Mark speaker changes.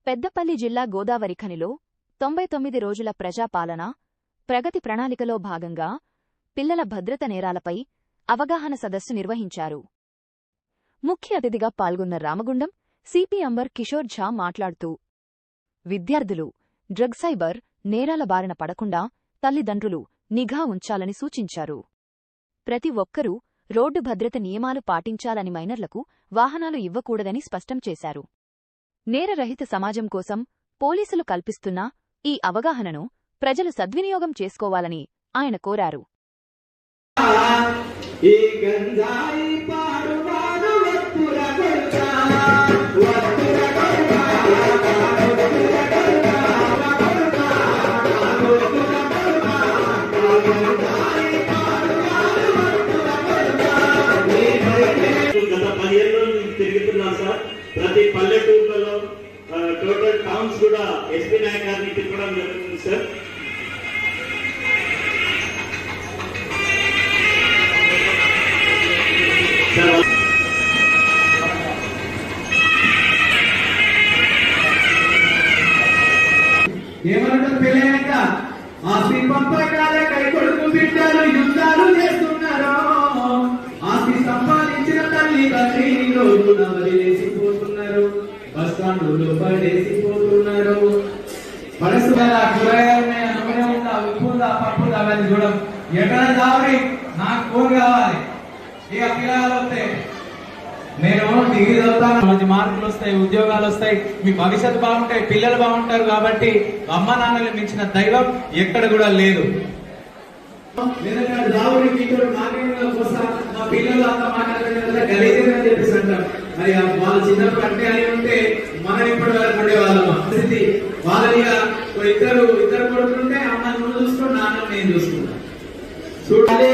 Speaker 1: పెద్దపల్లి జిల్లా గోదావరిఖనిలో 99 రోజుల ప్రజాపాలన ప్రగతి ప్రణాళికలో భాగంగా పిల్లల భద్రత నేరాలపై అవగాహన సదస్సు నిర్వహించారు. ముఖ్య అతిథిగా పాల్గొన్న రామగుండం సిపి అంబర్ కిషోర్ ఝా మాట్లాడుతూ విద్యార్థులు డ్రగ్ సైబర్ నేరాల బారిన పడకుండా తల్లిదండ్రులు నిఘా ఉంచాలని సూచించారు. ప్రతి ఒక్కరూ రోడ్డు భద్రత నియమాలు పాటించాలని, మైనర్లకు వాహనాలు ఇవ్వకూడదని స్పష్టం చేశారు. నేరరహిత సమాజం కోసం పోలీసులు కల్పిస్తున్న ఈ అవగాహనను ప్రజలు సద్వినియోగం చేసుకోవాలని ఆయన కోరారు.
Speaker 2: ప్రతి పల్లెటూర్లలో టోటల్ టౌన్స్ కూడా ఎస్పీ నాయక్ గారిని తిప్పడం జరుగుతుంది సార్.
Speaker 3: ఏమంటారు పెళ్ళాక ఆస్తి పంపకాల కై కొడుకు బిడ్డలు యుద్ధాలు చేస్తున్నారు. ఆస్తి సంపాదించిన తల్లి తండ్రి రోజున వదిలేసిపోతున్నారు, బస్టాండ్లో పడేసిపోతున్నారు. పరిస్థితుల కూరగాయలు అనుకునే ఉందా, ఉప్పు ఉందా, పప్పు ఉందా అవన్నీ చూడం. ఎక్కడ దావరి నాకు కూర కావాలి. ఇక పిల్లలు వస్తే నేను డిగ్రీ చదువుతాను, మంచి మార్కులు వస్తాయి, ఉద్యోగాలు వస్తాయి, మీ భవిష్యత్తు బాగుంటాయి, పిల్లలు బాగుంటారు. కాబట్టి అమ్మ నాన్నలు మించిన దైవం ఎక్కడ కూడా లేదు. మా పిల్లలు అంత మాట్లాడుతున్న గలీజని చెప్పేసి అంటారు. మరి వాళ్ళు చిన్నప్పుడు అంటే అని ఉంటే మనం ఇప్పటి వరకు ఉండేవాళ్ళం. పరిస్థితి వాళ్ళనిగా ఇద్దరు కొడుకుంటే అమ్మ నువ్వు చూసుకో, నాన్న నేను చూసుకుంటా. చూడాలి